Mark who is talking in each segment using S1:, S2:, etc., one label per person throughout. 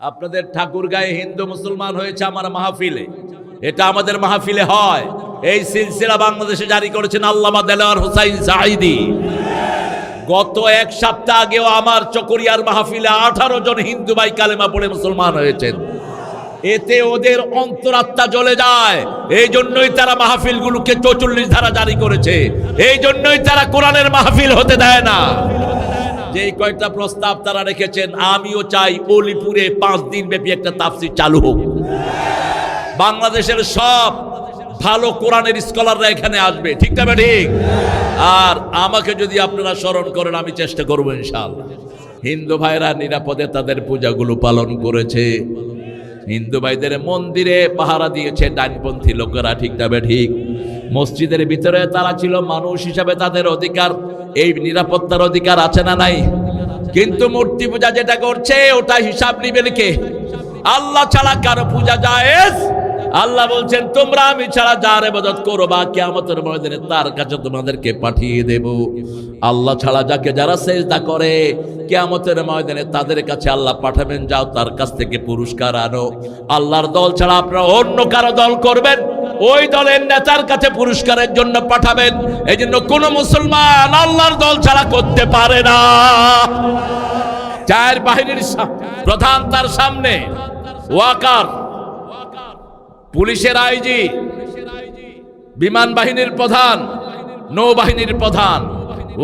S1: আপনাদের ঠাকুরগাঁয়ে হিন্দু মুসলমান হয়েছে আমার মাহফিলে, এটা আমাদের মাহফিলে হয়। এই সিলসিলা বাংলাদেশে জারি করেছেন আল্লামা দেলোয়ার হোসাইন সাঈদী। গত এক সপ্তাহ আগেও আমার চকরিয়ার মাহফিলে 18 জন হিন্দু ভাই কালেমা পড়ে মুসলমান হয়েছেন। এতে ওদের অন্তরাত্মা জ্বলে যায়, এই জন্যই তারা মাহফিলগুলোকে 44 ধারা জারি করেছে, এই জন্যই তারা কোরআনের মাহফিল হতে দেয় না। যেই কয়েকটা প্রস্তাব তারা রেখেছেন, আমিও চাই অলিপুরে 5 দিন ব্যাপী একটা তাফসীর চালু হোক। বাংলাদেশের সব ভালো কোরআনের স্কলাররা এখানে আসবে, ঠিক না ঠিক? আর আমাকে যদি আপনারা স্মরণ করেন, আমি চেষ্টা করবো ইনশাআল্লাহ। হিন্দু ভাইরা নিরাপদে তাদের পূজাগুলো পালন করেছে, হিন্দু ভাইদের মন্দিরে পাহারা দিয়েছে ডানপন্থী লোকেরা, ঠিক না ঠিক? মসজিদের ভিতরে তারা ছিল মানুষ হিসাবে, তাদের অধিকার, এই নিরাপত্তার অধিকার আছে না নাই? কিন্তু মূর্তি পূজা যেটা করছে ওটা হিসাব নিবেন কে? আল্লাহ ছাড়া কারো পূজা জায়েজ? আল্লাহ বলছেন তোমরা আমি ছাড়া যার ইবাদত করবা কিয়ামতের ময়দানে তার কাছে তোমাদেরকে পাঠিয়ে দেব। আল্লাহ ছাড়া যাকে যারা সিজদা করে কিয়ামতের ময়দানে তাদের কাছে আল্লাহ পাঠাবেন, যাও তার কাছ থেকে পুরস্কার আনো। আল্লাহর দল ছাড়া আপনারা অন্য কারো দল করবেন, ওই দলের নেতার কাছে পুরস্কারের জন্য পাঠাবেন। এই জন্য কোন মুসলমান আল্লাহর দল ছাড়া করতে পারে না। চার বাহিনীর প্রধান তার সামনে, ওয়াকার পুলিশের আইজি, বিমান বাহিনীর প্রধান, নৌবাহিনীর প্রধান।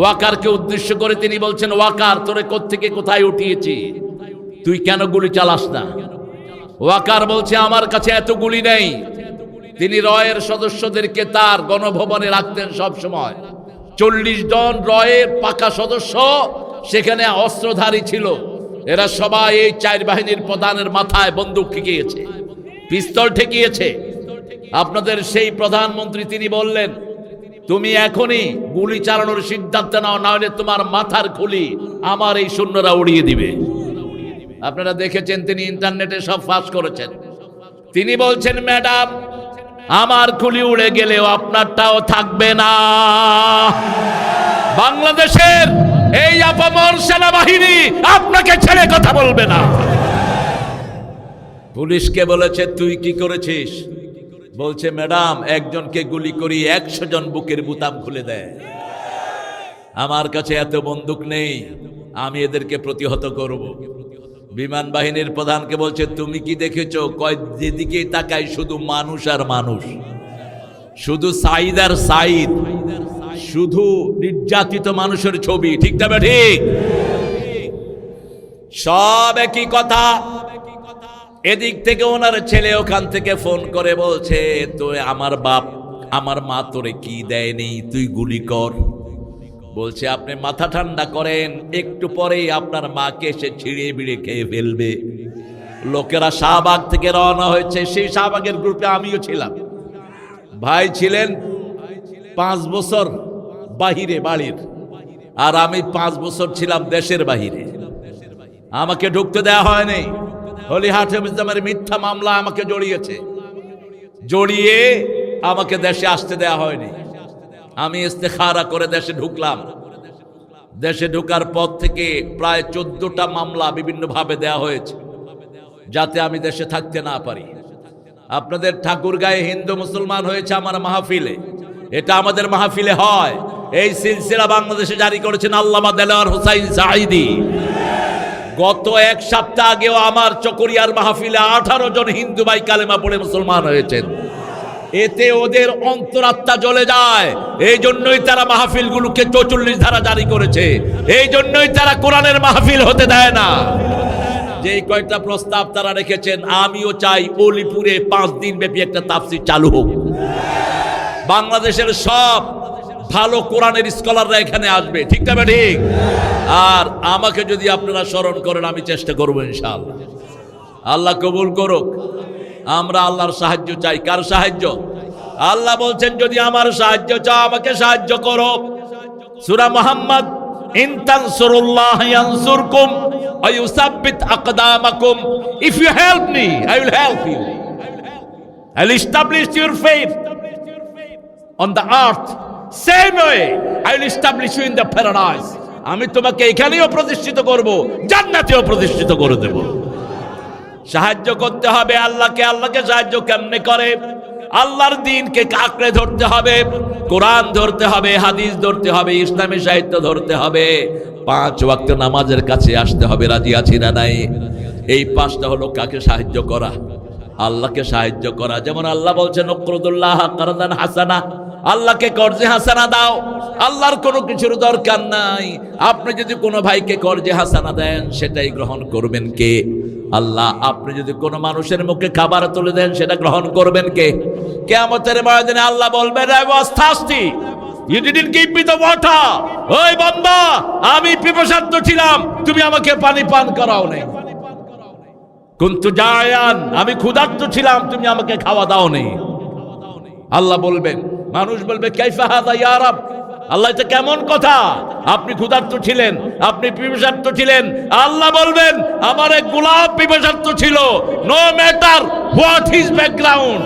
S1: ওয়াকারকে উদ্দেশ্য করে তিনি বলছেন, ওয়াকার তোরে কোত্থেকে কোথায় উঠিয়েছি, তুই কেন গুলি চালাস না? ওয়াকার বলছে আমার কাছে এত গুলি নেই। তিনি রয়ের সদস্যদেরকে তার গণভবনে রাখতেন সব সময়। 40 জন রয়ের পাকা সদস্য সেখানে অস্ত্রধারী ছিল। এরা সবাই এই 4 বাহিনীর প্রধানের মাথায় বন্দুক ঠেকিয়েছে, পিস্তল ঠেকিয়েছে। আপনাদের সেই প্রধানমন্ত্রী তিনি বললেন, তুমি এখনই গুলি চালানোর সিদ্ধান্ত নাও, না হলে তোমার মাথার খুলি আমার এই সৈন্যরা উড়িয়ে দিবে। আপনারা দেখেছেন, তিনি ইন্টারনেটে সব ফাঁস করেছেন। তিনি বলছেন, ম্যাডাম আমার খুলি উড়ে গেলেও আপনারটাও থাকবে না। বাংলাদেশের এই আপামর সেনাবাহিনী আপনাকে ছেড়ে কথা বলবে না। পুলিশকে বলেছে তুই কি করেছিস? বলছে ম্যাডাম একজনকে গুলি করি 100 জন বুকের বুতাম খুলে দেয়। আমার কাছে এত বন্দুক নেই, আমি এদেরকে প্রতিহত করব। বিমান বাহিনীর প্রধানকে বলছে তুমি কি দেখেছো? কয় যেদিকে তাকাই শুধু মানুষ আর মানুষ, শুধু সাইদ আর সাইদ, শুধু নির্যাতিত মানুষের ছবি, ঠিক না ঠিক? সব একই কথা। এদিক থেকে ওনার ছেলে ওখান থেকে ফোন করে বলছে, তো আমার বাপ আমার মা তোরে কি দেয়নি, তুই গুলি কর। বলছে আপনি মাথা ঠান্ডা করেন, একটু পরেই আপনার মাকে এসে ছিঁড়ে বিড়ে খেয়ে ফেলবে। লোকেরা শাহবাগ থেকে রওনা হয়েছে, সেই শাহবাগের গ্রুপে আমিও ছিলাম। ভাই ছিলেন 5 বছর বাহিরে বাড়ির, আর আমি 5 বছর ছিলাম দেশের বাহিরে। আমাকে ঢুকতে দেওয়া হয়নি। হলিহাট ইসলামের মিথ্যা মামলা আমাকে জড়িয়ে আমাকে দেশে আসতে দেওয়া হয়নি। আমি ইস্তেখারা করে দেশে ঢুকলাম। দেশে ঢোকার পর থেকে প্রায় 14টা মামলা বিভিন্ন ভাবে দেওয়া হয়েছে, যাতে আমি দেশে থাকতে না পারি। আপনাদের ঠাকুরগাঁয়ে হিন্দু মুসলমান হয়েছে আমার মাহফিলে, এটা আমাদের মাহফিলে হয়। এই সিলসিলা বাংলাদেশে জারি করেছেন আল্লামা দেলোয়ার হোসাইন সাঈদী। গত এক সপ্তাহ আগেও আমার চকরিয়ার মাহফিলে 18 জন হিন্দু ভাই কালেমা পড়ে মুসলমান হয়েছেন। এতে ওদের অন্তরাত্মা জ্বলে যায়, এই জন্যই তারা মাহফিলগুলোকে 44 ধারা জারি করেছে, এই জন্যই তারা কোরআনের মাহফিল হতে দেয় না। যেই কয়েকটা প্রস্তাব তারা রেখেছেন, আমিও চাই অলিপুরে 5 দিন ব্যাপী একটা তাফসীর চালু হোক। বাংলাদেশের সব ভালো কোরআনের স্কলাররা এখানে আসবে, ঠিক না ঠিক? আর আমাকে যদি আপনারা স্মরণ করেন, আমি চেষ্টা করবো ইনশাআল্লাহ। আল্লাহ কবুল করুক। আমরা আল্লাহর সাহায্য চাই। কার সাহায্য? আল্লাহ বলছেন যদি আমার সাহায্য চাও আমাকে সাহায্য করো। সূরা মুহাম্মদ, ইন তানসুরুল্লাহ ইয়ানসুরকুম ওয়া ইউসাব্বিত আকদামাকুম। If you help me I will help you. I will establish your faith on the earth same way I will establish you in the paradise. আমি তোমাকে এখানেও প্রতিষ্ঠিত করব, জান্নাতেও প্রতিষ্ঠিত করে দেব। সাহায্য করতে হবে আল্লাহকে। আল্লাহকে সাহায্য কেমনে করে? আল্লাহর দ্বীনকে আঁকড়ে ধরতে হবে, কোরআন ধরতে হবে, হাদিস ধরতে হবে, ইসলামী সাহিত্য ধরতে হবে, 5 ওয়াক্ত নামাজের কাছে আসতে হবে। রাজি আছি না নাই? এই 5টা হলো কাকে সাহায্য করা? আল্লাহকে সাহায্য করা। যেমন আল্লাহ বলছেন উকরুদুল্লাহ কারদান হাসানা, আল্লাহকে কর্জে হাসানা দাও। আল্লাহর কোনো কিছুর দরকার নাই। আপনি যদি কোনো ভাইকে কর্জে হাসানা দেন, সেটাই গ্রহণ করবেন কে? আল্লাহ। আপনি যদি কোনো মানুষের মুখে খাবার তুলে দেন, সেটা গ্রহণ করবেন কে? কিয়ামতের ময়দানে আল্লাহ বলবেন, I was thirsty, you didn't give me the water. ওই বান্দা, আমি পিপাসার্ত ছিলাম, তুমি আমাকে পানি পান করাও নাই। কুনতু জায়ান, আমি ক্ষুধার্ত ছিলাম, তুমি আমাকে খাওয়া দাও নাই। আল্লাহ বলবেন, মানুষ বলবে কাইফা হাদা ইয়া রাব, আল্লাহ এটা কেমন কথা? আপনি ক্ষুধার্ত ছিলেন, আপনি পিপাসার্ত ছিলেন। আল্লাহ বলবেন, আমার এক গোলাম পিপাসার্ত ছিল, no matter what his background,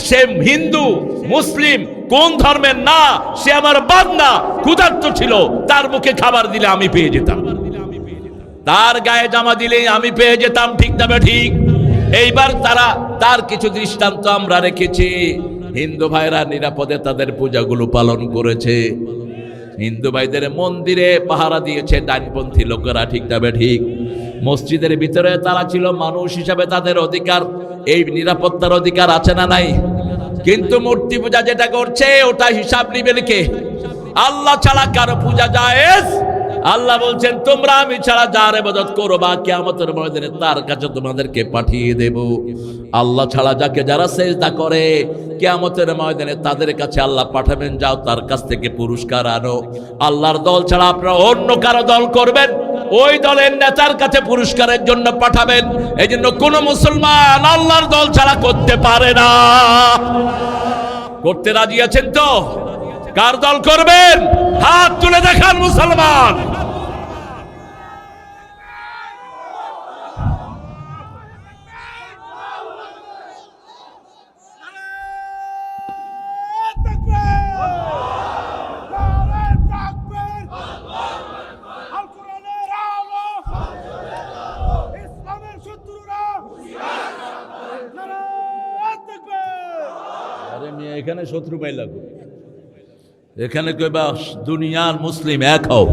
S1: সে হিন্দু মুসলিম কোন ধর্মের না, সে আমার বান্দা, ক্ষুধার্ত ছিল, তার মুখে খাবার দিলে আমি পেয়ে যেতাম, তার গায়ে জামা দিলেই আমি পেয়ে যেতাম। ঠিক না ঠিক? এইবার তার কিছু দৃষ্টান্ত আমরা রেখেছি। হিন্দু ভাইরা নিরাপদে তাদের পূজাগুলো পালন করেছে, হিন্দু ভাইদের মন্দিরে পাহারা দিয়েছে ডানপন্থী লোকেরা। ঠিক না ঠিক? মসজিদের ভিতরে তারা ছিল মানুষ হিসাবে, তাদের অধিকার, এই নিরাপত্তার অধিকার আছে না নাই? কিন্তু মূর্তি পূজা যেটা করছে, ওটা হিসাব নিবেন কে? আল্লাহ ছাড়া কারো পূজা জায়েজ? আল্লাহ বলছেন, তোমরা আমি ছাড়া যার ইবাদত করবা, কিয়ামতের ময়দানে তার কাছে তোমাদেরকে পাঠিয়ে দেব। আল্লাহ ছাড়া যাকে যারা সিজদা করে, কিয়ামতের ময়দানে তাদের কাছে আল্লাহ পাঠাবেন, যাও তার কাছ থেকে পুরস্কার আনো। আল্লাহর দল ছাড়া আপনারা অন্য কারো দল করবেন, ওই দলের নেতার কাছে পুরস্কারের জন্য পাঠাবেন। এই জন্য কোন মুসলমান আল্লাহর দল ছাড়া করতে পারে না। করতে রাজি আছেন তো? কার দল করবেন? হাত তুলে দেখান মুসলমান। এখানে শত্রু পাইলা, এখানে কইবা দুনিয়ার মুসলিম এক হও।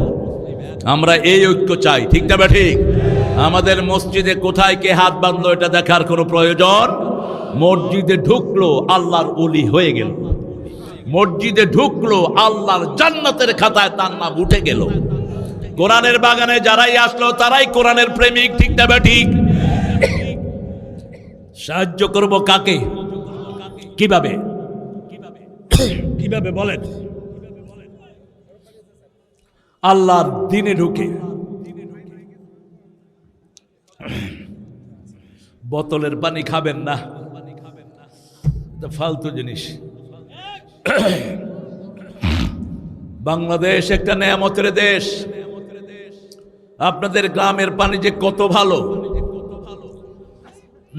S1: আমরা এই ঐক্য চাই। ঠিক না ঠিক? আমাদের মসজিদে কোথায় কে হাত বাঁধলো এটা দেখার কোনো প্রয়োজন। মসজিদে ঢুকলো, আল্লাহর ওলি হয়ে গেল। মসজিদে ঢুকলো, আল্লাহর জান্নাতের খাতায় তার নাম উঠে গেল। কোরআনের বাগানে যারাই আসলো, তারাই কোরআনের প্রেমিক। ঠিক না ঠিক? সাহায্য করব কাকে? কিভাবে? কিভাবে বলেন? আল্লাহর দ্বীনে ঢুকে। বোতলের পানি খাবেন না, ফালতু জিনিস। বাংলাদেশ একটা নেয়ামতের দেশ। আপনাদের গ্রামের পানি যে কত ভালো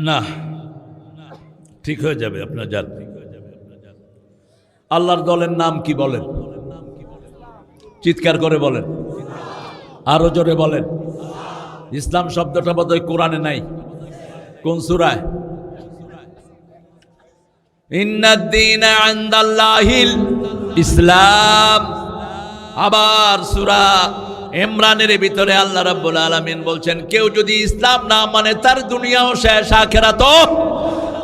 S1: না, ঠিক হয়ে যাবে আপনার যান। আল্লাহর দলের নাম কি বলেন? চিৎকার করে বলেন, আরো জোরে বলেন। ইসলাম শব্দটা বোধহয় কোরআনে নাই। কোন সূরায়? ইন্নাদ-দীনা ইনদাল্লাহিল ইসলাম। আবার সূরা ইমরানের ভিতরে আল্লাহ রাব্বুল আলামিন বলছেন, কেউ যদি ইসলাম না মানে তার দুনিয়াও শেষ, আখিরাতও।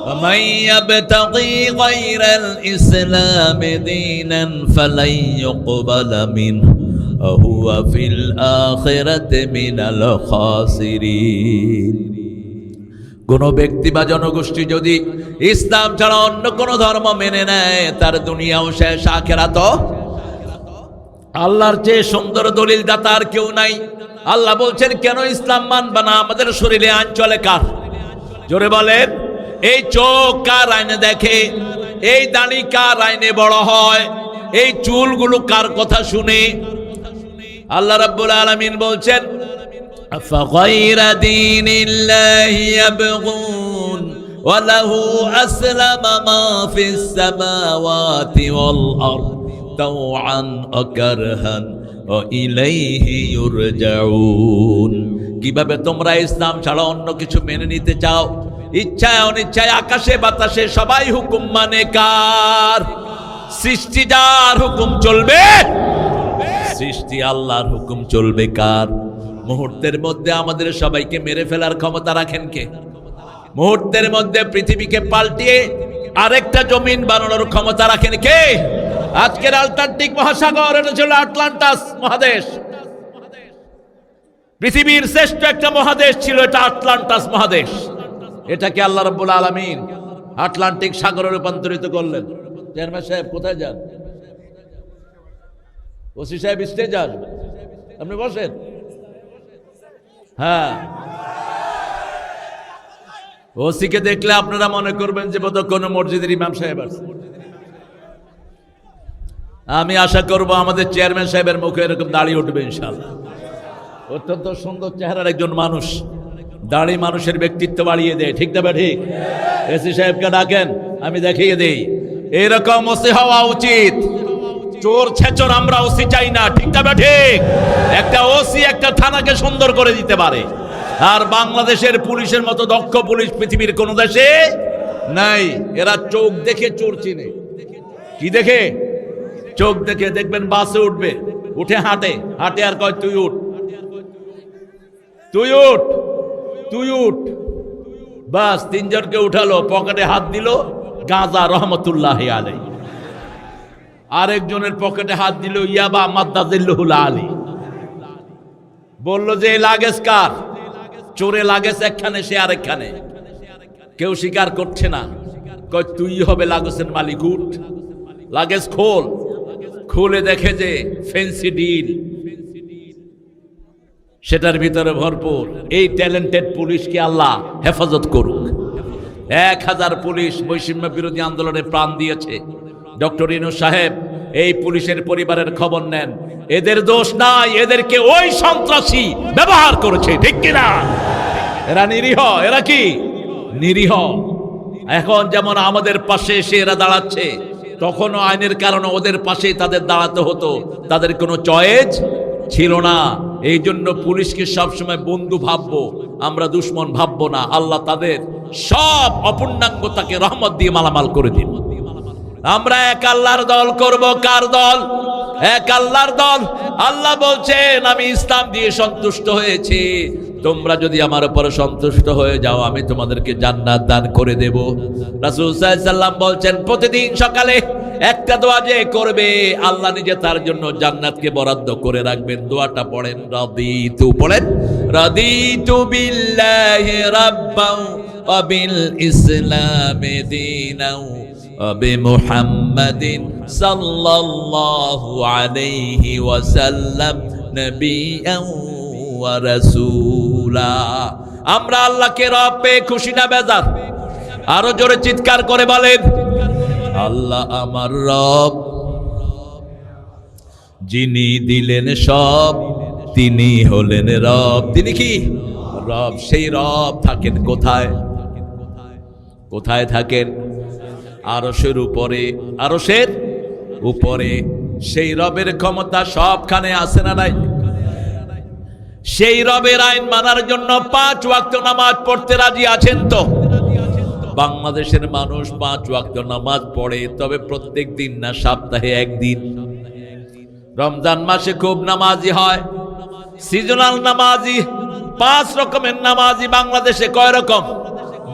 S1: ومن يبتغي غير الإسلام دينا فلن يقبل منه وهو في الآخرة من الخاسرين। কোন ব্যক্তি বা জনগোষ্ঠী যদি ইসলাম ছাড়া অন্য কোন ধর্ম মেনে নেয়, তার দুনিয়াও শেষ, আখিরাতও। আল্লাহর চেয়ে সুন্দর দলিল দাতা আর কেউ নাই। আল্লাহ বলছেন, কেন ইসলাম মানবা না? আমাদের শরীরে আইন চলে কার? জোরে বলেন। এই চোখ কার আইনে দেখে? এই দাড়ি কার আইনে বড় হয়? এই চুলগুলো কার কথা শুনে? আল্লাহ রাব্বুল আলামিন বলছেন, আফাগায়রা দীনিল্লাহি ইয়াবগুন ওয়া লাহু আসলামা মা ফিস সামাওয়াতি ওয়াল আরদ তাওআন ওয়া কারহান ওয়া ইলাইহি ইউরজাউন। কিভাবে তোমরা ইসলাম ছাড়া অন্য কিছু মেনে নিতে চাও? ইচ্ছায় অনিচ্ছায় আকাশে বাতাসে সবাই হুকুম মানে কার? সৃষ্টি যার হুকুম চলবে, সৃষ্টি আল্লাহর হুকুম চলবে কার? মুহূর্তের মধ্যে আমাদের সবাইকে মেরে ফেলার ক্ষমতা রাখেন কে? মুহূর্তের মধ্যে পৃথিবীকে পাল্টিয়ে আরেকটা জমিন বানানোর ক্ষমতা রাখেন কে? আজকের আটলান্টিক মহাসাগর, এটা ছিল আটলান্টাস মহাদেশ। পৃথিবীর শ্রেষ্ঠ একটা মহাদেশ ছিল এটা, আটলান্টাস মহাদেশ। এটাকে আল্লাহ রাব্বুল আলামিন আটলান্টিক সাগরে রূপান্তরিত করলেন। চেয়ারম্যান সাহেব কোথায় যান? ওসি সাহেব স্টেজ যান, আপনি বসেন। হ্যাঁ, ওসিকে দেখলে আপনারা মনে করবেন যে বোধহয় কোনো মসজিদের ইমাম সাহেব আছে। আমি আশা করব আমাদের চেয়ারম্যান সাহেবের মুখে এরকম দাড়ি উঠবে ইনশাআল্লাহ। অত্যন্ত সুন্দর চেহারার একজন মানুষ, দাড়ি মানুষের ব্যক্তিত্ব বাড়িয়ে দেয়, ঠিক না ঠিক? এসি সাহেবকে ডাকেন, আমি দেখিয়ে দেই। এরকম ওসি হওয়া উচিত। চোর ছেচর আমরা ওসি চাই না, ঠিক না ঠিক? একটা ওসি একটা থানাকে সুন্দর করে দিতে পারে। আর বাংলাদেশের পুলিশের মতো দক্ষ পুলিশ পৃথিবীর কোন দেশে নাই। এরা চোখ দেখে চোর চিনে। কি দেখে? চোখ দেখে। দেখবেন বাসে উঠবে, উঠে হাঁটে হাঁটে আর কয় তুই উঠ, তুই উঠ, তুই উঠ। বাস তিনজনকে উঠালো, পকেটে হাত দিল, গাঁজা রহমতুল্লাহ আলাই। আরেকজনের পকেটে হাত দিল, ইয়াবা মাদ্দাজিল্লুহুল আলী। বলল যে লাগেজ কার? চোরে লাগেজ একখানে, সে আরেকখানে। কেউ স্বীকার করছে না। কয় তুই হবে লাগেজের মালিক, উঠ। লাগেজ খোল। খুলে দেখে যে ফেন্সি ডিল, সেটার ভিতরে ভরপুর। এই ট্যালেন্টেড পুলিশকে আল্লাহ হেফাজত করুক। 1000 পুলিশ বৈষম্য বিরোধী আন্দোলনে প্রাণ দিয়েছে। ডক্টর ইউনূস সাহেব এই পুলিশের পরিবারের খবর নেন। এদের দোষ নাই, এদেরকে ওই সন্ত্রাসী ব্যবহার করেছে, ঠিক কিনা? এরা নিরীহ। এরা কি নিরীহ? এখন যেমন আমাদের পাশে এসে এরা দাঁড়াচ্ছে, তখনও আইনের কারণে ওদের পাশেই তাদের দাঁড়াতে হতো। তাদের কোনো চয়েস ছিল না। এই জন্য পুলিশকে সবসময় বন্ধু ভাববো, আমরা দুশ্মন ভাববো না। আল্লাহ তাদের সব অপূর্ণাঙ্গতাকে রহমত দিয়ে মালামাল করে দিন। আমরা এক আল্লাহর দল করব। কার দল? এক আল্লাহর দল। আল্লাহ বলছেন আমি ইসলাম দিয়ে সন্তুষ্ট হয়েছি, তোমরা যদি আমার উপর সন্তুষ্ট হয়ে যাও আমি তোমাদেরকে জান্নাত দান করে দেব। রাসূল সাল্লাল্লাহু আলাইহি ওয়াসাল্লাম বলছেন প্রতিদিন সকালে একটা দোয়া যে করবে, আল্লাহ নিজে তার জন্য জান্নাতকে বরাদ্দ করে রাখবেন। দোয়াটা পড়েন, রাদিতু, পড়েন, রাদিতু বিল্লাহি রাব্বান ওয়া বিল ইসলামি দীনান ওয়া বিমুহাম্মাদিন সাল্লাল্লাহু আলাইহি ওয়াসাল্লাম নবিয়্যান ওয়া রাসূলা। আমরা আল্লাহকে রব পেয়ে খুশি না বেজার? আরো জোরে চিৎকার করে বলেন, আল্লাহ আমার রব, যিনি দিলেন সব, তিনি হলেন রব। তিনি কি রব? সেই রব থাকেন কোথায়? কোথায় থাকেন? আরশের উপরে। আরশের উপরে। সেই রবের ক্ষমতা সবখানে আছে না নাই? সেই রবের আইন মানার জন্য 5 ওয়াক্ত নামাজ পড়তে রাজি আছেন তো? বাংলাদেশের মানুষ 5 ওয়াক্ত নামাজ পড়ে, তবে প্রত্যেক দিন না, সপ্তাহে একদিন। রমজান মাসে খুব নামাজি হয়, সিজনাল নামাজি। 5 রকমের নামাজি বাংলাদেশে। কয় রকম?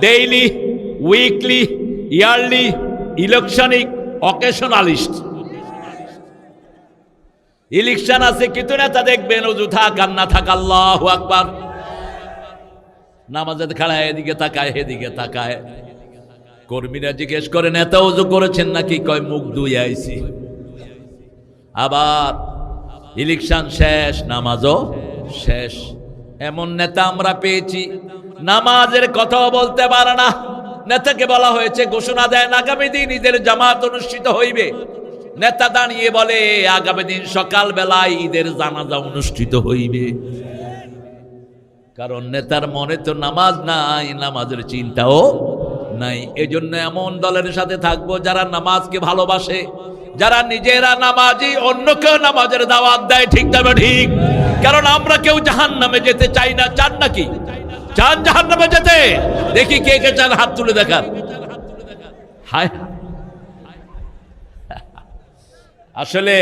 S1: ডেইলি, উইকলি, ইয়ারলি, ইলেকশনিক, অকেশনালিস্ট। ইলেকশন আছে, কিন্তু নেতা দেখবেন অজু থাক আর না থাক, আল্লাহু আকবার, নামাজের খাড়ায় এদিকে তাকায় এদিকে তাকায়। কর্মীরা জিজ্ঞেস করে নেতা অজু করেছেন নাকি? কয় মুখ ধুয়ে আইছি। আবার ইলেকশন শেষ, নামাজও শেষ। এমন নেতা আমরা পেয়েছি, নামাজের কথাও বলতে পারে না। নেতাকে বলা হয়েছে, ঘোষণা দেন আগামী দিন ঈদের জামাত অনুষ্ঠিত হইবে। নেতা দাঁড়িয়ে বলে আগামী দিন সকাল বেলায় ঈদের জানাজা অনুষ্ঠিত হইবে। কারণ নেতার মনে তো নামাজ নাই, নামাজের চিন্তাও নাই। এজন্য এমন দলের সাথে থাকবো যারা নামাজকে ভালোবাসে, যারা নিজেরা নামাজি অন্যকেও নামাজের দাওয়াত দেয়, ঠিক তবে ঠিক। কারণ আমরা কেউ জাহান্নামে যেতে চাই না। চান নাকি? চান জাহান্নামে যেতে? দেখি কে কে চান, হাত তুলে দেখান। হায়, আসলে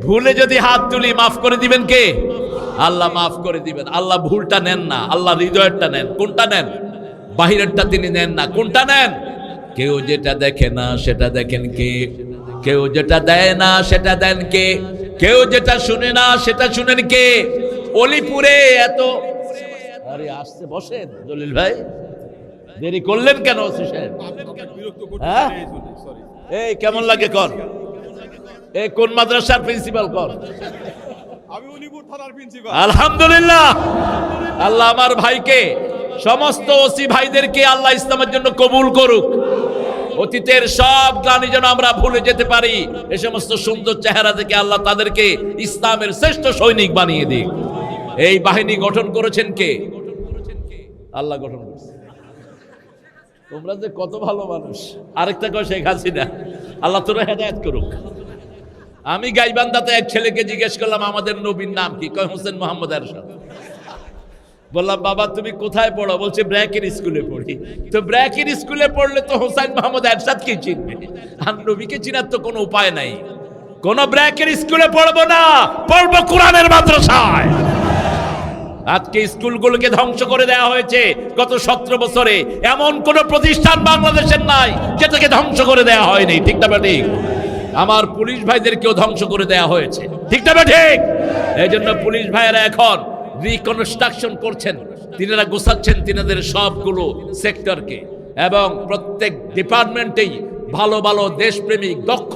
S1: ভুলে যদি হাত তুলি মাফ করে দিবেন কে? আল্লাহ মাফ করে দিবেন। আল্লাহ ভুলটা নেন না, আল্লাহ হৃদয়েরটা নেন। কোনটা নেন? বাহিরেরটা তিনি নেন না। কোনটা নেন? কেউ যেটা দেখে না সেটা দেখেন কে? কেউ যেটা দেয় না সেটা দেন কে? কেউ যেটা শুনে না সেটা শুনেন কে? অলিপুরে এত, আরে আসছে, বসেন জলিল ভাই, দেরি করলেন কেন? হ্যাঁ, এই কেমন লাগে কর? এই কোন মাদ্রাসার প্রিন্সিপাল কর?
S2: আমি উলিপুর থানার প্রিন্সিপাল।
S1: আলহামদুলিল্লাহ, আল্লাহ আমার ভাইকে, সমস্ত ওসি ভাইদেরকে আল্লাহ ইসলামের জন্য কবুল করুক। অতীতের সব গ্লানি যেন আমরা ভুলে যেতে পারি। এই সমস্ত সুন্দর চেহারা থেকে আল্লাহ তাদেরকে ইসলামের শ্রেষ্ঠ সৈনিক বানিয়ে দিক। এই বাহিনী গঠন করেছেন কে? আল্লাহ গঠন করেছে। তোমরা যে কত ভালো মানুষ। আরেকটা কয় শেখ হাসিনা, আল্লাহ তোরা হেদায়েত করুক। আমি গাইবান্ধাতে এক ছেলেকে জিজ্ঞেস করলাম আমাদের নবীর নাম কি? কয় হোসেন মোহাম্মদ এরশাদ। বললাম বাবা তুমি কোথায় পড়ো? বলছে ব্র্যাকের স্কুলে পড়ি। তো ব্র্যাকের স্কুলে পড়লে তো হোসেন মোহাম্মদ এরশাদ কে চিনবে? আর নবীকে চিনার তো কোনো উপায় নাই। কোন ব্র্যাকের স্কুলে পড়বো না, পড়বো কোরআনের মাদ্রাসায়। আজকে স্কুলগুলোকে ধ্বংস করে দেওয়া হয়েছে গত 17 বছরে। এমন কোন প্রতিষ্ঠান বাংলাদেশের নাই যেটাকে ধ্বংস করে দেওয়া হয়নি, ঠিক না ঠিক? আমার পুলিশ ভাইদেরকেও ধ্বংস করে দেওয়া হয়েছে, ঠিক না ঠিক? এই জন্য পুলিশ ভাইয়েরা এখন রিকনস্ট্রাকশন করছেন, তিনারা গোছাচ্ছেন তিনাদের সবগুলো সেক্টরকে, এবং প্রত্যেক ডিপার্টমেন্টেই ভালো ভালো দেশপ্রেমিক, দক্ষ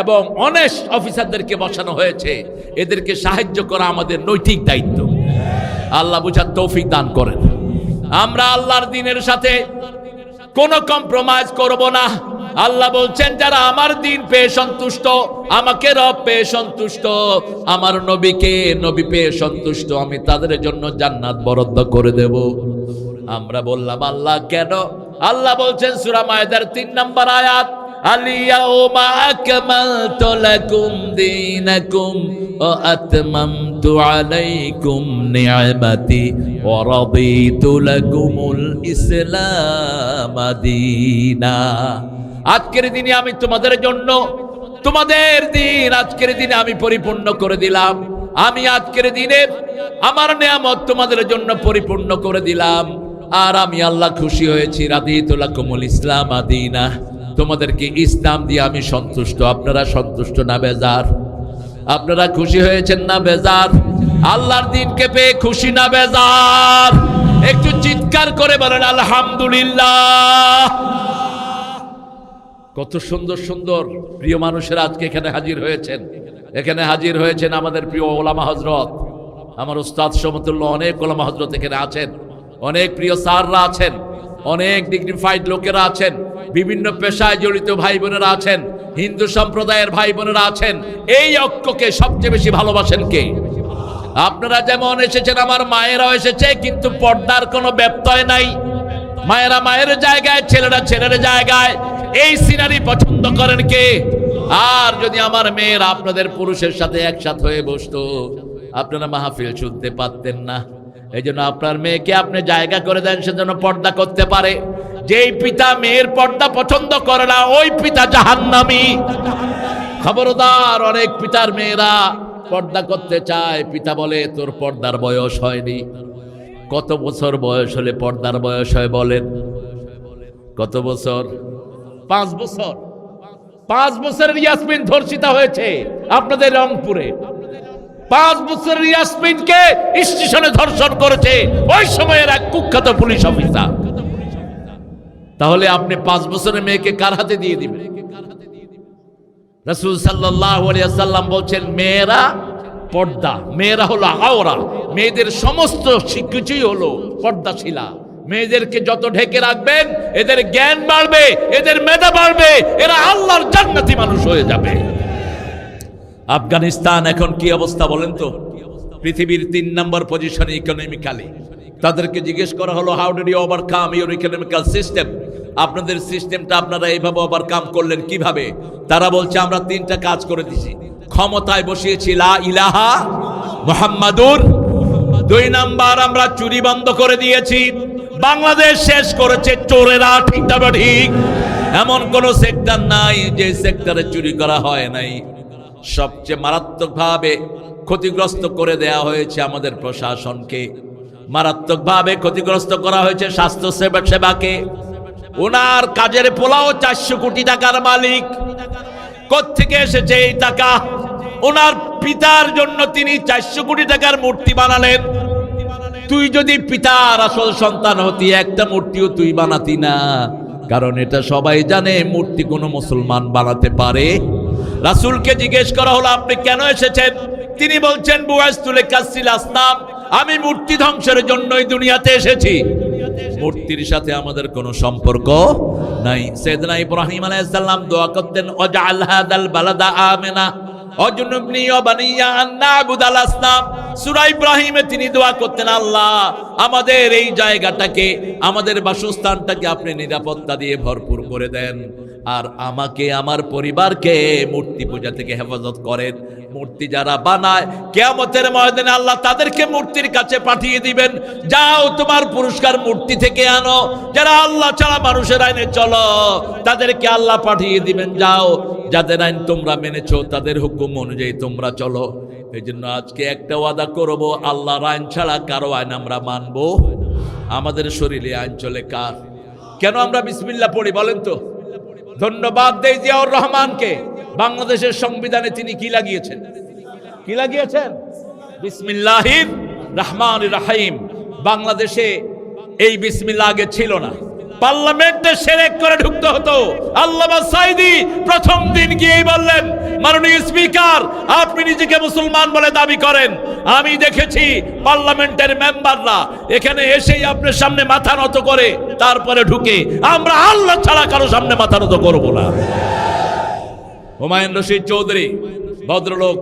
S1: এবং অনেস্ট অফিসারদেরকে বসানো হয়েছে। এদেরকে সাহায্য করা আমাদের নৈতিক দায়িত্ব। আল্লাহ বুঝার তৌফিক দান করেন। আমরা আল্লাহর দ্বীনের সাথে কোনো কম্প্রোমাইজ করব না। আল্লাহ বলছেন যারা আমার দ্বীন পেয়ে সন্তুষ্ট, আমাকে রব পেয়ে সন্তুষ্ট, আমার নবীকে নবী পেয়ে সন্তুষ্ট, আমি তাদের জন্য জান্নাত বরাদ্দ করে দেব। আমরা বললাম আল্লাহ কেন? আল্লাহ বলছেন সূরা মায়েদার 3 নম্বর আয়াত, আল-ইয়াউমা আকমালতু লাকুম দীনাকুম ওয়া আতমামতু আলাইকুম নি'মাতি ওয়া রাদিতু লাকুমুল ইসলাম দীনা। আজকের দিনে আমি তোমাদের জন্য, তোমাদের দিন আজকের দিনে আমি পরিপূর্ণ করে দিলাম। আমি আজকের দিনে আমার নিয়ামত তোমাদের জন্য পরিপূর্ণ করে দিলাম। আর আমি আল্লাহ খুশি হয়েছি। রাদিতু লাকুমুল ইসলাম দীনা, তোমাদেরকে ইসলাম দিয়ে আমি সন্তুষ্ট। আপনারা সন্তুষ্ট না বেজার? আপনারা খুশি হয়েছেন না বেজার? আল্লাহর দ্বীনকে পেয়ে খুশি না বেজার? একটু চিৎকার করে বলেন আলহামদুলিল্লাহ। কত সুন্দর সুন্দর প্রিয় মানুষেরা আজকে এখানে হাজির হয়েছেন। এখানে হাজির হয়েছেন আমাদের প্রিয় ওলামা হযরত, আমার উস্তাদ সমতুল্য অনেক ওলামা হযরত এখানে আছেন, অনেক প্রিয় স্যাররা আছেন, অনেক ডিগনিফাইড লোকেরা আছেন, বিভিন্ন পেশায় জড়িত ভাই বোনেরা আছেন, হিন্দু সম্প্রদায়ের ভাই বোনেরা আছেন। এই ঐক্যকে সবচেয়ে বেশি ভালোবাসেন কে? আপনারা যেমন এসেছেন, আমার মায়েরাও এসেছে, কিন্তু পর্দার কোনো ব্যত্যয় নাই। মায়েরা মায়ের জায়গায়, ছেলেরা ছেলের জায়গায়। এই সিনারি পছন্দ করেন কে? আর যদি আমার মেয়েরা আপনাদের পুরুষের সাথে একসাথে হয়ে বসতো, আপনারা মাহফিল শুনতে পারতেন না। এই জন্য আপনার মেয়েকে আপনি জায়গা করে দেন, সেজন্য পর্দা করতে পারে। যেই পিতা মেয়ের পর্দা পছন্দ করে না, ওই পিতা জাহান্নামী। খবরদার, অনেক পিতার মেয়েরা পর্দা করতে চায়, পিতা বলে তোর পর্দার বয়স হয়নি। কত বছর বয়স হলে পর্দার বয়স হয় বলেন? কত বছর? 5 বছর। 5 বছরের ইয়াসমিন ধর্ষিতা হয়েছে আপনাদের রংপুরে। 5 বছরের ইয়াসমিনকে স্টেশনে ধর্ষণ করেছে ওই সময়ের এক কুখ্যাত পুলিশ অফিসার। তাহলে আপনি 5 বছরের মেয়েকে কার হাতে দিয়ে দিবেন? রাসূল সাল্লাল্লাহু আলাইহি ওয়াসাল্লাম বলছেন মেয়েরা পর্দা, মেয়েরা হলো আওরা, মেয়েদের সমস্ত কিছুই হলো পর্দাশীলা। মেয়েদেরকে যত ঢেকে রাখবেন এদের জ্ঞান বাড়বে, এদের মেধা বাড়বে, এরা আল্লাহর জান্নাতি মানুষ হয়ে যাবে। আফগানিস্তান এখন কি অবস্থা বলেন তো? পৃথিবীর 3 নম্বর পজিশনে ইকোনমিক্যালি। তাদেরকে জিজ্ঞেস করা হলো how did you overcome your economical system? আপনাদের সিস্টেমটা আপনারা এইভাবে ওভারকাম করলেন কিভাবে? তারা বলছে আমরা 3টা কাজ করে দিছি। ক্ষমতায় বসিয়েছি লা ইলাহা মুহাম্মাদুর। 2 নাম্বার আমরা চুরি বন্ধ করে দিয়েছি। বাংলাদেশ শেষ করেছে চোরেরা, ঠিক না ঠিক? এমন কোন সেক্টর নাই যে সেক্টরে চুরি করা হয় নাই। সবচেয়ে মারাত্মকভাবে ক্ষতিগ্রস্ত করে দেয়া হয়েছে আমাদের প্রশাসনকে, মারাত্মকভাবে ক্ষতিগ্রস্ত করা হয়েছে স্বাস্থ্য সেবাকে। ওনার কাজের পোলাও 400 কোটি টাকার মালিক। কোত্থেকে এসেছে এই টাকা? ওনার পিতার জন্য তিনি 400 কোটি টাকার মূর্তি বানালেন। তুই যদি পিতার আসল সন্তান হতি, একটা মূর্তিও তুই বানাতি না, কারণ এটা সবাই জানে মূর্তি কোনো মুসলমান বানাতে পারে। রাসূলকে জিজ্ঞেস করা হলো আপনি কেন এসেছেন? তিনি বলছেন বুআসতু লিকাসসিল আসনাম, আমি মূর্তি ধ্বংসের জন্যই দুনিয়াতে এসেছি। মূর্তির সাথে আমাদের কোনো সম্পর্ক নাই। সাইয়েদনা ইব্রাহিম আলাইহিস সালাম দোয়া করতেন ওয়াজআল হাদাল বালাদা আমিনা ওয়াজনুবনি ওয়া বানিয়া আন না'বুদাল আসনাম। সূরা ইব্রাহিমে তিনি দোয়া করতেন আল্লাহ আমাদের এই জায়গাটাকে, আমাদের বাসস্থানটাকে আপনি নিরাপত্তা দিয়ে ভরপুর করে দেন, আর আমাকে আমার পরিবারকে মূর্তি পূজা থেকে হেফাজত করেন। মূর্তি যারা বানায় কিয়ামতের ময়দানে আল্লাহ তাদেরকে মূর্তির কাছে পাঠিয়ে দিবেন, যাও তোমার পুরস্কার মূর্তি থেকে আনো। যারা আল্লাহ ছাড়া মানুষের আইনে চলো তাদেরকে আল্লাহ পাঠিয়ে দিবেন, যাও যাদের আইন তোমরা মেনেছো তাদের হুকুম অনুযায়ী তোমরা চলো। এই জন্য আজকে একটা ওয়াদা করব, আল্লাহর আইন ছাড়া কারো আইন আমরা মানবো। আমাদের শরীরে আইন চলে কার? কেন আমরা বিসমিল্লাহ পড়ি বলেন তো? ধন্যবাদ দেই জিয়াউর রহমানকে। বাংলাদেশের সংবিধানে তিনি কি লাগিয়েছেন? কি লাগিয়েছেন? বিসমিল্লাহির রহমানির রহিম। বাংলাদেশে এই বিসমিল্লাহ আগে ছিল না। পার্লামেন্টে শিরক করে ঢুকতে হতো। আল্লামা সাঈদী প্রথম দিন গিয়েই বললেন, মাননীয় স্পিকার আপনি নিজেকে মুসলমান বলে দাবি করেন, আমি দেখেছি পার্লামেন্টের মেম্বাররা এখানে এসেই আপনার সামনে মাথা নত করে তারপরে ঢুকে, আমরা আল্লাহ ছাড়া কারো সামনে মাথা নত করব না। হুমায়ুন রশিদ চৌধুরী ভদ্রলোক,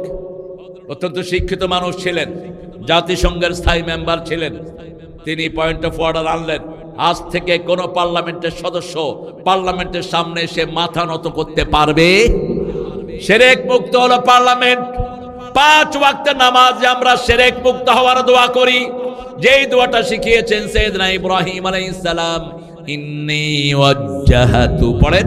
S1: অত্যন্ত শিক্ষিত মানুষ ছিলেন, জাতিসংঘের স্থায়ী মেম্বার ছিলেন। তিনি পয়েন্ট অফ অর্ডার আনলেন, আজ থেকে কোন পার্লামেন্টের সদস্য পার্লামেন্টের সামনে এসে মাথা নত করতে পারবে? শিরক মুক্ত হলো পার্লামেন্ট। 5 ওয়াক্তের নামাজে আমরা শিরক মুক্ত হওয়ার দোয়া করি, যেই দোয়াটা শিখিয়েছেন সাইয়েদনা ইব্রাহিম আলাইহিস সালাম। ইন্নী ওয়াজ্জাহাতু, পড়েন,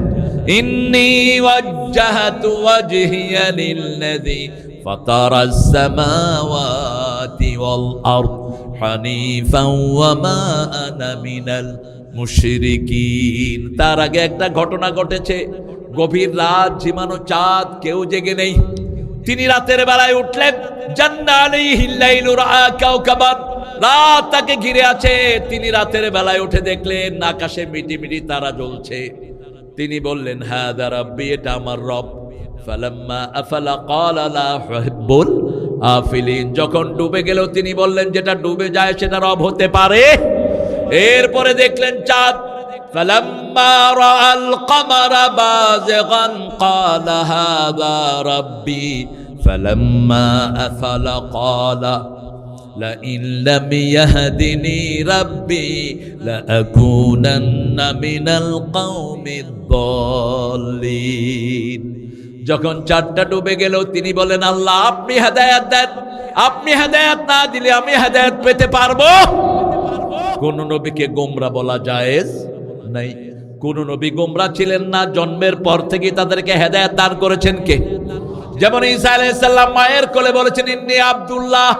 S1: ইন্নী ওয়াজ্জাহাতু ওয়াজহিয়া লিল্লাযী ফাতারাস সামাওয়াতি ওয়াল আরদ হানিফান ওয়া মা আনা মিনাল মুশরিকিন। তার আগে একটা ঘটনা ঘটেছে। গভীর রাত, ঝিমানো চাঁদ, কেউ জেগে নেই। তিনি রাতের বেলায় উঠলেন, জান্না আলাইহিল লাইলু রাআ কাওকাবান, রাত তাকে ঘিরে আছে। তিনি রাতের বেলায় উঠে দেখলেন আকাশে মিটিমিটি তারা জ্বলছে। তিনি বললেন হাদা রাব্বি, এটা আমার রব। ফালাম্মা আফালা ক্বালা লা উহিব্বুল আফিলিন, যখন ডুবে গেল তিনি বললেন যেটা ডুবে যায় সেটা রব হতে পারে? এরপরে দেখলেন চাঁদ। ফালাম্মা রাআল কমারা বাযিগান ক্বালা হাযা রাব্বি ফালাম্মা আফালা ক্বালা লাইন লাম ইয়াহদিনি রাব্বি লাআকুনান্না মিনাল কওমিদ দাল্লিন। যখন চাঁদটা ডুবে গেল তিনি বলেন আল্লাহ আপনি হেদায়েত দেন, আপনি হেদায়েত না দিলে আমি হেদায়েত পেতে পারবো? কোন নবীকে গোমরা বলা জায়েজ নাই। কোন নবী গোমরা ছিলেন না, জন্মের পর থেকে তাদেরকে হেদায়েত দান করেছেন কে? যেমন ঈসা আলাইহিস সালাম মায়ের কোলে বলেছেন ইন্নী আব্দুল্লাহ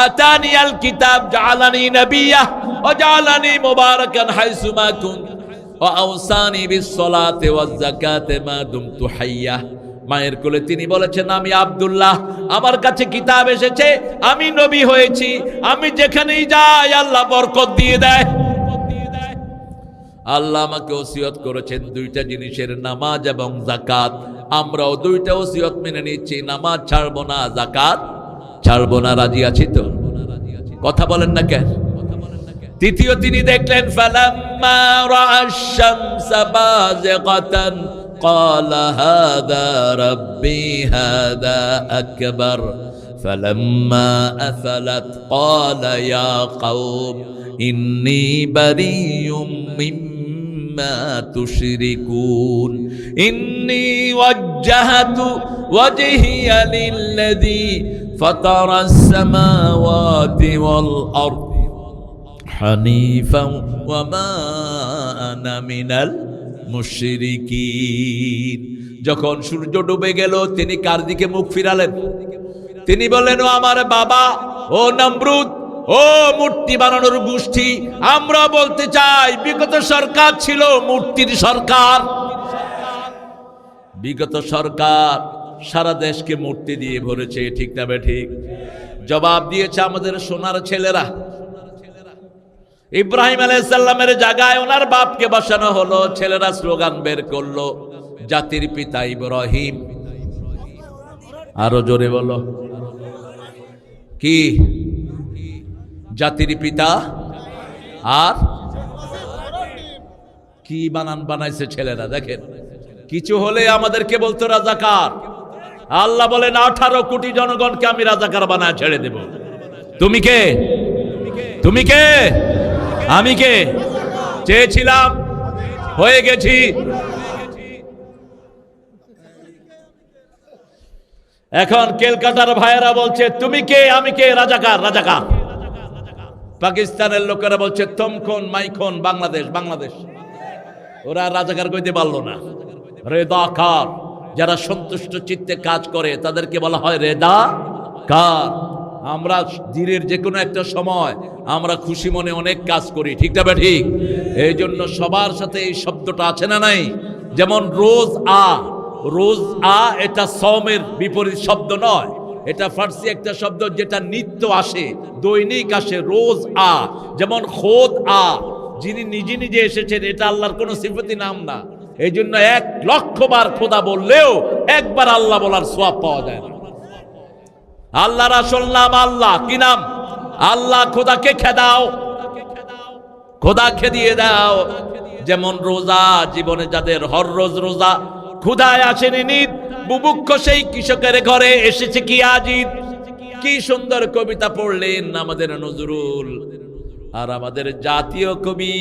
S1: আতানিয়াল কিতাব জাআলানি নাবিয়্যা ওয়া জাআলানি মুবারাকান হাইসুমা কুনতু ওয়া আওসানি বিস সালাতি ওয়াজ যাকাতি মা দুমতু হাইয়্যা। মায়ের কোলে তিনি বলেছেন আমি আব্দুল্লাহ, আমার কাছে কিতাব এসেছে, আমি নবী হয়েছি, আমি যেখানেই যাই আল্লাহ বরকত দিয়ে দেয়। আল্লাহ আমাকে ওসিয়ত করেছেন 2টা জিনিসের, নামাজ এবং যাকাত। আমরাও 2টা ওসিয়ত মেনে নিচ্ছি, নামাজ ছাড়বো না, যাকাত ছাড়বো না। রাজি আছি তো? কথা বলেন না কেন? তৃতীয় তিনি দেখলেন ফালাম্মা রাআশ শামসা বাযিগাতান ক্বালা হাযা রাব্বি হাযা আকবার ফালাম্মা আফালাত ক্বালা ইয়া কওম ইন্নী বারিয়্যুম مما تشركون إني وجهت وجهي للذي فطر السماوات والأرض حنيفا وما أنا من المشركين যখন সূর্য ডুবে গেল তিনি কার দিকে মুখ ফিরালেন? তিনি বললেন, ও আমার বাবা, ও নমরুদ, ও মূর্তি বানানোর গোষ্ঠী, আমরা বলতে চাই বিগত সরকার ছিল মূর্তির সরকার। বিগত সরকার সারা দেশকে মূর্তি দিয়ে ভরেছে, ঠিক না ঠিক? জবাব দিয়েছে আমাদের সোনার ছেলেরা। ইব্রাহিম আলাইহিস সালামের জায়গায় ওনার বাপকে বসানো হলো, ছেলেরা স্লোগান বের করলো, জাতির পিতা ইব্রাহিম। আরো জোরে বলো, কি জাতির পিতা? আর কি বানান বানাইছে ছেলেরা দেখেন। কিছু হলে আমাদেরকে বলতো রাজাকার। আল্লাহ বলেন 18 কোটি জনগণকে আমি রাজাকার বানায় ছেড়ে দেব। তুমি কে? তুমি কে? আমি কে? চেয়েছিলাম, হয়ে গেছি। এখন কেলকাতার ভাইয়েরা বলছে তুমি কে, আমি কে? রাজাকার, রাজাকার। পাকিস্তানের লোকেরা বলছে তমখন মাইখন বাংলাদেশ, বাংলাদেশ। ওরা রাজাকার কইতে পারলো না। রেদাকার, যারা সন্তুষ্ট চিত্তে কাজ করে তাদেরকে বলা হয় রেদাকার। আমরা দিনের যে কোনো একটা সময় আমরা খুশি মনে অনেক কাজ করি, ঠিক না ঠিক? এই জন্য সবার সাথে এই শব্দটা আছে না নাই? যেমন রোজ আ, রোজ আ এটা সওমের বিপরীত শব্দ নয়, এটা ফার্সি একটা শব্দ যেটা নিত্য আসে, দৈনিক আসে, রোজ আ। যেমন খোদ আ, যিনি নিজে নিজে এসেছেন, এটা আল্লাহর কোনো সিফাতি নাম না। এই জন্য 1,00,000 বার খোদা বললেও একবার আল্লাহ বলার সওয়াব পাওয়া যায় না। আল্লাহর আসল নাম আল্লাহ। কি নাম? আল্লাহ। খোদাকে খেদাও, খোদা খেদিয়ে দাও। যেমন রোজা, জীবনে যাদের হর রোজ রোজা, ক্ষুধায় আসেনি নিদ, বুভুক্ষ সেই কৃষকের ঘরে এসেছে কি আজিদ। কি সুন্দর কবিতা পড়লেন আমাদের নজরুল। আর আমাদের জাতীয় কবি,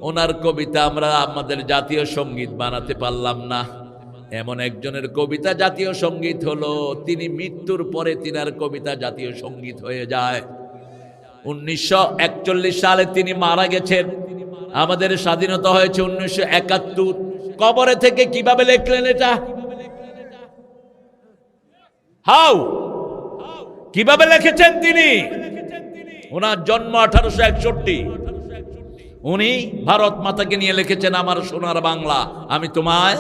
S1: ওনার কবিতা আমরা আমাদের জাতীয় সঙ্গীত বানাতে পারলাম না। এমন একজনের কবিতা জাতীয় সঙ্গীত হলো, তিনি মৃত্যুর পরে তিনার কবিতা জাতীয় সঙ্গীত হয়ে যায়। 1941 সালে তিনি মারা গেছেন। আমাদের স্বাধীনতা হয়েছে 1971। কবরে থেকে কিভাবে লিখলেন এটা? হাউ, কিভাবে লিখেছেন তিনি? ওনার জন্ম 1861। উনি ভারত মাতাকে নিয়ে লিখেছেন, আমার সোনার বাংলা, আমি তোমায়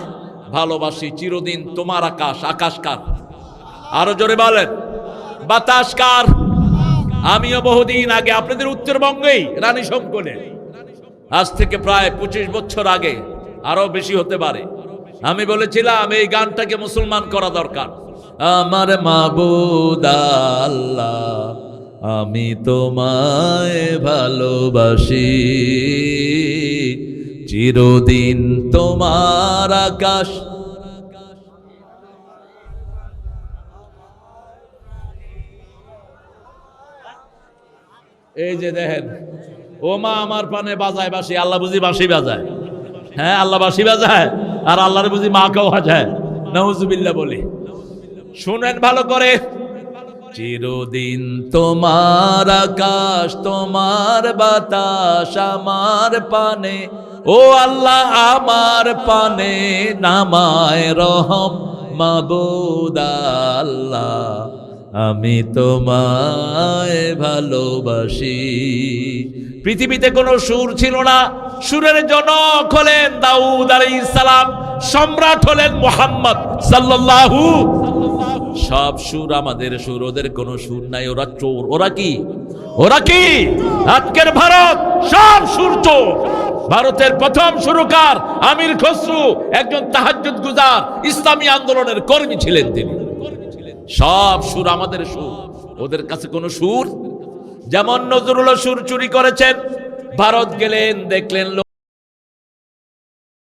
S1: ভালোবাসি, চিরদিন তোমার আকাশ। আকাশ কার? আরো জোরে বলেন। বাতাস কার? আমিও বহুদিন আগে আপনাদের উত্তরবঙ্গেই রানী শঙ্করে, আজ থেকে প্রায় 25 বছর আগে, আরো বেশি হতে পারে, আমি বলেছিলাম এই গানটাকে মুসলমান করা দরকার। আমার মাবুদ আল্লাহ, আমি তোমায় ভালোবাসি, চিরদিন তোমার আকাশ। এই যে দেখেন, ও মা আমার পানে বাজায় বাঁশি। আল্লাহ বুঝি বাঁশি বাজায়? হ্যাঁ, আল্লাহ বাঁশি বাজায়, আর আল্লাহর বুঝি মা কেউ বাজায়? নাউজুবিল্লাহ বলি। শুনেন ভালো করে। চিরদিন তোমার আকাশ, তোমার বাতাস আমার পানে, ও আল্লাহ আমার পানে নামায় রহম মাবুদ আল্লাহ, আমি তোমায় ভালোবাসি। পৃথিবীতে কোনো সুর ছিল না, সুরের জনক হলেন দাউদ আলাইহিস সালাম, সম্রাট হলেন মুহাম্মদ সাল্লাল্লাহু। সব সুর আমাদের সুর, ওদের কোনো সুর নাই। ওরা চোর। ওরা কি? ওরা কি? আজকের ভারত সব সুর চোর। ভারতের প্রথম সুরকার আমির খসরু একজন তাহাজ্জুদ গুজার ইসলামী আন্দোলনের কর্মী ছিলেন তিনি। সব সুর আমাদের সুর, ওদের কাছে কোনো সুর। যেমন নজরুল সুর চুরি করেছেন, ভারত গেলেন, দেখলেন